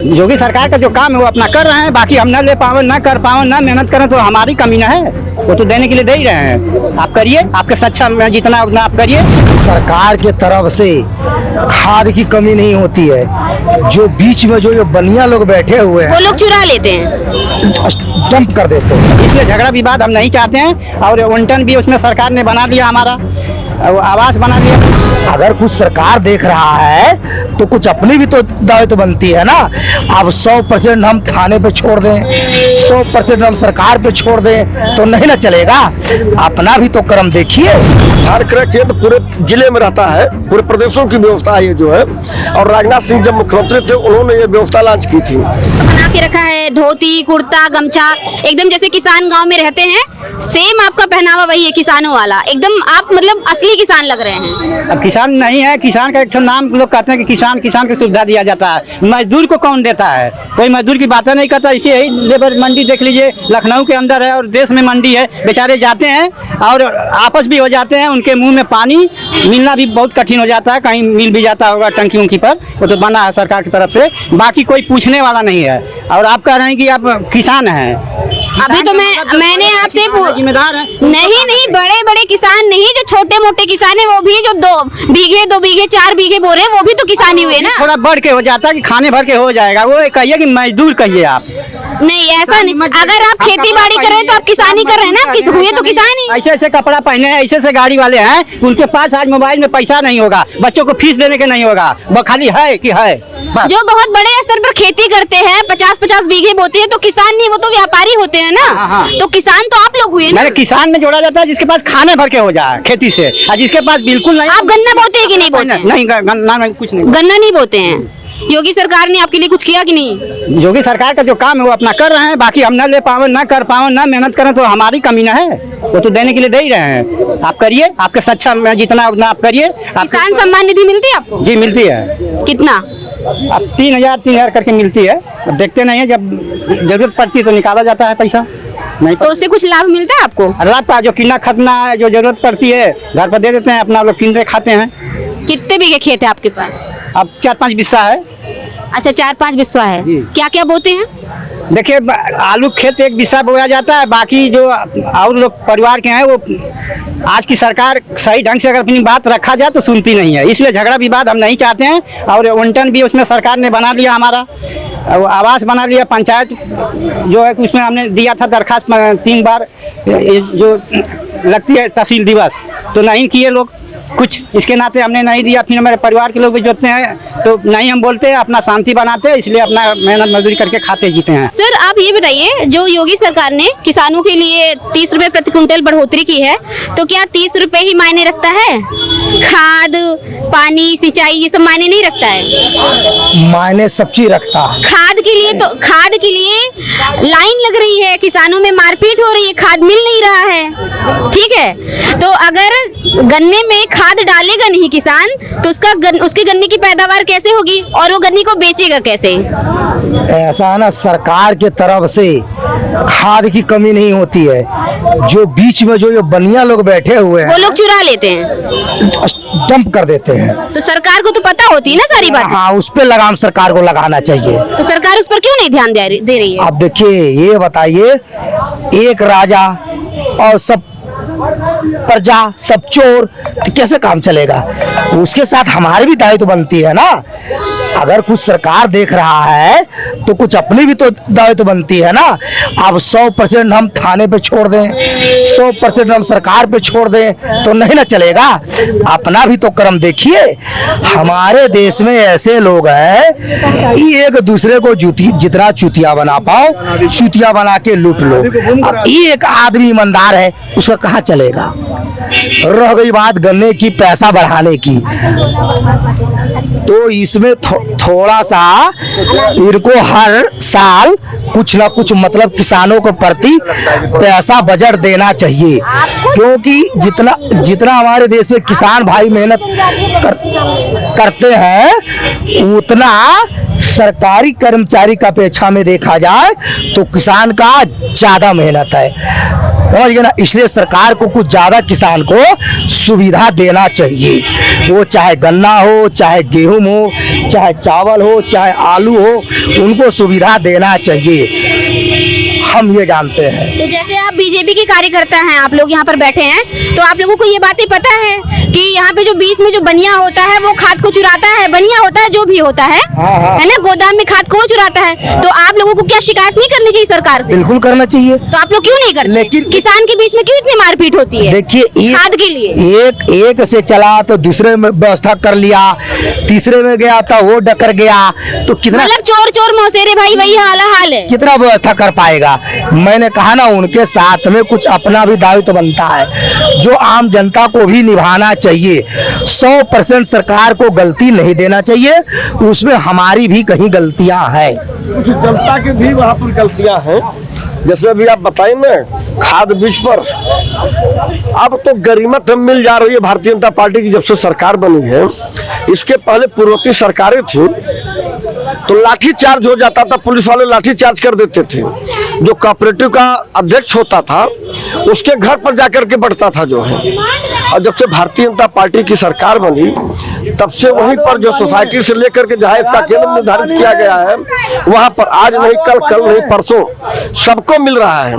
योगी सरकार का जो काम है वो अपना कर रहे हैं, बाकी हम न ले पाओ, न कर पाओ, न मेहनत करें तो हमारी कमी न है। वो तो देने के लिए दे ही रहे हैं। आप करिए, आपके सक्षम में जितना उतना आप करिए। सरकार के तरफ से खाद की कमी नहीं होती है। जो बीच में जो बनिया लोग बैठे हुए हैं वो लोग चुरा लेते हैं, डंप कर देते हैं। इसलिए झगड़ा विवाद हम नहीं चाहते हैं। और उल्टन भी उसमें सरकार ने बना दिया, हमारा आवास बना दिया। अगर कुछ सरकार देख रहा है तो कुछ अपनी भी तो दायित्व बनती है ना। अब 100% हम थाने पे छोड़ दें, 100% हम सरकार पे छोड़ दें तो नहीं ना चलेगा। अपना भी तो कर्म देखिए। धान क्रय केंद्र पूरे जिले में रहता है, पूरे प्रदेशों की व्यवस्था है ये जो है। और राजनाथ सिंह जब मुख्यमंत्री थे उन्होंने ये व्यवस्था लॉन्च की थी। बना के रखा है धोती कुर्ता गमछा, एकदम जैसे किसान गांव में रहते हैं, सेम आपका पहनावा वही है किसानों वाला। एकदम आप मतलब असली किसान लग रहे हैं। अब किसान नहीं है, किसान का एक ठो नाम लोग कहते हैं कि किसान की सुविधा दिया जाता है। मजदूर को कौन देता है? कोई मजदूर की बातें नहीं करता। इसे यही लेबर मंडी देख लीजिए, लखनऊ के अंदर है और देश में मंडी है। बेचारे जाते हैं और आपस भी हो जाते हैं, उनके मुंह में पानी मिलना भी बहुत कठिन हो जाता है। कहीं मिल भी जाता होगा टंकी उनकी पर, वो तो बना है सरकार की तरफ से। बाकी कोई पूछने वाला नहीं है। और आप कह रहे हैं कि आप किसान हैं। अभी तो मैंने आपसे जिम्मेदार है नहीं, बड़े बड़े किसान नहीं, जो छोटे मोटे किसान है वो भी, जो 2 बीघे 4 बीघे बोरे वो भी तो किसानी हुए ना। थोड़ा बढ़ के हो जाता है कि खाने भर के हो जाएगा, वो कहिए कि मजदूर कहिए आप। नहीं ऐसा नहीं, अगर आप खेती बाड़ी कर रहे हैं तो आप किसानी कर रहे हैं ना, आप हुए तो किसानी। ऐसे ऐसे कपड़ा पहने हैं, ऐसे ऐसे गाड़ी वाले हैं, उनके पास आज मोबाइल में पैसा नहीं होगा, बच्चों को फीस देने के नहीं होगा, वो खाली है कि है। जो बहुत बड़े स्तर पर खेती करते हैं, 50-50 बीघे बोते हैं, तो किसान नहीं, वो तो व्यापारी होते हैं ना। तो किसान तो आप लोग हुए ना। मैंने किसान में जोड़ा जाता है जिसके पास खाने भर के हो जाए खेती से, और जिसके पास बिल्कुल नहीं। आप गन्ना बोते हैं कि नहीं बोते? नहीं, गन्ना में कुछ नहीं, गन्ना नहीं बोते हैं। योगी सरकार ने आपके लिए कुछ किया कि नहीं? योगी सरकार का जो काम है वो अपना कर रहे हैं, बाकी हम न ले पाओ, न कर पाओ, न मेहनत करें तो हमारी कमी न है। वो तो देने के लिए दे ही रहे हैं। आप करिए, आपके सक्षम में जितना उतना आप करिए। किसान सम्मान निधि मिलती है आपको? जी मिलती है। कितना? अब 3,000 करके मिलती है। अब देखते नहीं है, जब जरूरत पड़ती है तो निकाला जाता है पैसा। नहीं तो उससे कुछ लाभ मिलता है आपको? लाभ का जो किन्ना खतना है, जो जरूरत पड़ती है घर पर दे देते हैं, अपना लोग किन्ने खाते हैं। कितने बीघे खेत है आपके पास? अब 4-5 बिस्सा है। अच्छा 4-5 बिस्सा है। क्या क्या बोते हैं? देखिए, आलू खेत 1 बिस्सा बोया जाता है, बाकी जो और लोग परिवार के हैं वो आज की सरकार सही ढंग से अगर अपनी बात रखा जाए तो सुनती नहीं है। इसलिए झगड़ा विवाद हम नहीं चाहते हैं। और उल्टन भी उसमें सरकार ने बना लिया, हमारा आवास बना लिया। पंचायत जो है उसमें हमने दिया था दरखास्त 3 बार, जो लगती है तहसील दिवस, तो नहीं किए लोग कुछ। इसके नाते हमने नहीं दिया। फिर हमारे परिवार के लोग भी जोतते हैं तो नहीं हम बोलते हैं, अपना शांति बनाते हैं, इसलिए अपना मेहनत मजदूरी करके खाते जीते हैं। सर आप ये बताइए, जो योगी सरकार ने किसानों के लिए 30 रुपए प्रति क्विंटल बढ़ोतरी की है, तो क्या 30 रुपए ही मायने रखता है? खाद पानी सिंचाई ये सब मायने नहीं रखता है? मायने सब चीज रखता है। खाद के लिए लाइन लग रही है, किसानों में मारपीट हो रही है, खाद मिल नहीं रहा है। ठीक है, तो अगर गन्ने में खाद डालेगा नहीं किसान तो उसके गन्ने की पैदावार कैसे होगी और वो गन्ने को बेचेगा कैसे? ऐसा ना, सरकार के तरफ से खाद की कमी नहीं होती है। जो बीच में जो बनिया लोग बैठे हुए हैं वो लोग चुरा लेते हैं, डंप कर देते हैं। तो सरकार को तो पता होती है ना सारी बात। हाँ, उस पे लगाम सरकार को लगाना चाहिए। तो सरकार उस पर क्यों नहीं ध्यान दे रही है? आप देखिए, ये बताइए, एक राजा और सब प्रजा सब चोर, तो कैसे काम चलेगा? उसके साथ हमारी भी दायित्व बनती है ना। अगर कुछ सरकार देख रहा है तो कुछ अपनी भी तो दायित्व बनती है ना। अब 100% हम थाने पे छोड़ दें, 100% हम सरकार पे छोड़ दें तो नहीं ना चलेगा। अपना भी तो कर्म देखिए। हमारे देश में ऐसे लोग हैं कि एक दूसरे को जितना चुतिया बना पाओ, चुतिया बना के लूट लो। अब एक आदमी ईमानदार है, उसका कहाँ चलेगा? रह गई बात गन्ने की पैसा बढ़ाने की, तो इसमें थोड़ा सा इनको हर साल कुछ ना कुछ मतलब किसानों को प्रति पैसा बजट देना चाहिए। क्योंकि जितना हमारे देश में किसान भाई मेहनत करते हैं, उतना सरकारी कर्मचारी की अपेक्षा में देखा जाए तो किसान का ज्यादा मेहनत है, समझ गए ना। इसलिए सरकार को कुछ ज्यादा किसान को सुविधा देना चाहिए, वो चाहे गन्ना हो, चाहे गेहूं हो, चाहे चावल हो, चाहे आलू हो, उनको सुविधा देना चाहिए, हम ये जानते हैं। तो जैसे आप बीजेपी के कार्यकर्ता हैं, आप लोग यहाँ पर बैठे हैं, तो आप लोगों को ये बातें पता है कि यहाँ पे जो बीच में जो बनिया होता है वो खाद को चुराता है, बनिया होता है जो भी होता है ना, गोदाम में खाद को चुराता है। तो आप लोगों को क्या शिकायत नहीं करनी चाहिए सरकार से? बिल्कुल करना चाहिए। तो आप लोग क्यों नहीं करते? लेकिन किसान के बीच में क्यों इतनी मारपीट होती है? देखिए, खाद के लिए एक से चला तो दूसरे में व्यवस्था कर लिया, तीसरे में गया तो वो डकर गया, तो कितना मतलब चोर चोर मौसेरे भाई वही हाल है। कितना व्यवस्था कर पाएगा। मैंने कहा ना, उनके साथ में कुछ अपना भी दायित्व बनता है जो आम जनता को भी निभाना चाहिए। 100% सरकार को गलती नहीं देना चाहिए, उसमें हमारी भी कहीं गलतियां हैं। जनता की भी वहाँ पर गलतियां हैं। जैसे अभी आप बताइए ना, खाद बीज पर अब तो गरीमत मिल जा रही है भारतीय जनता पार्टी की जब से सरकार बनी है। इसके पहले पूर्ववर्ती सरकारें थी तो लाठी चार्ज हो जाता था, पुलिस वाले लाठी चार्ज कर देते थे। जो कोऑपरेटिव का अध्यक्ष होता था उसके घर पर जाकर के बैठता था जो है। और जब से भारतीय जनता पार्टी की सरकार बनी तब से वहीं पर जो सोसाइटी से लेकर के जहाँ इसका केंद्र निर्धारित किया गया है वहाँ पर आज नहीं कल, कल नहीं परसों सबको मिल रहा है।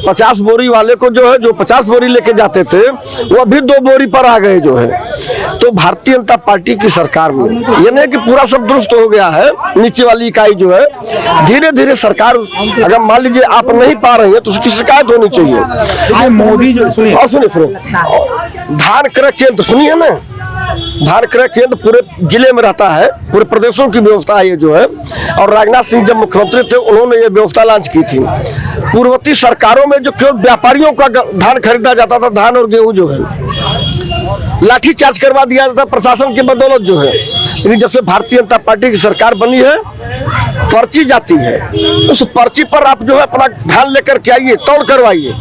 50 बोरी वाले को जो है, जो 50 बोरी लेके जाते थे वो अभी 2 बोरी पर आ गए जो है। तो भारतीय जनता पार्टी की सरकार में ये नहीं कि पूरा सब दुरुस्त हो गया है, नीचे वाली इकाई जो है धीरे धीरे सरकार, अगर मान लीजिए आप नहीं पा रही है तो उसकी शिकायत होनी चाहिए। मोदी जो सुनिए धान क्रय केंद्र सुनिए ना, धान क्रय केंद्र पूरे जिले में रहता है, पूरे प्रदेशों की व्यवस्था है ये जो है। और राजनाथ सिंह जब मुख्यमंत्री थे उन्होंने ये व्यवस्था लॉन्च की थी। पूर्ववर्ती सरकारों में जो केवल व्यापारियों का धान खरीदा जाता था, धान और गेहूं जो है लाठी चार्ज करवा दिया जाता प्रशासन की बदौलत जो है। लेकिन जब से भारतीय जनता पार्टी की सरकार बनी है पर्ची जाती है, उस पर्ची पर आप जो है अपना धान लेकर के आइए, तौल करवाइए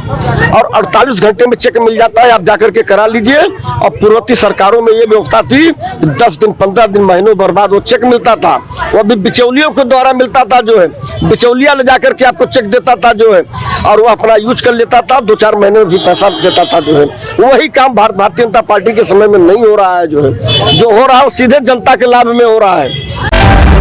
और 48 घंटे में चेक मिल जाता है, आप जाकर के करा लीजिए। और पूर्ववर्ती सरकारों में ये व्यवस्था थी 10 दिन 15 दिन महीनों बर्बाद वो चेक मिलता था, वो भी बिचौलियों के द्वारा मिलता था जो है। बिचौलिया ले जाकर के आपको चेक देता था जो है और वो अपना यूज कर लेता था, 2-4 महीने में भी पैसा देता था जो है। वही काम भारतीय जनता पार्टी के समय में नहीं हो रहा है जो है। जो हो रहा है वो सीधे जनता के लाभ में हो रहा है।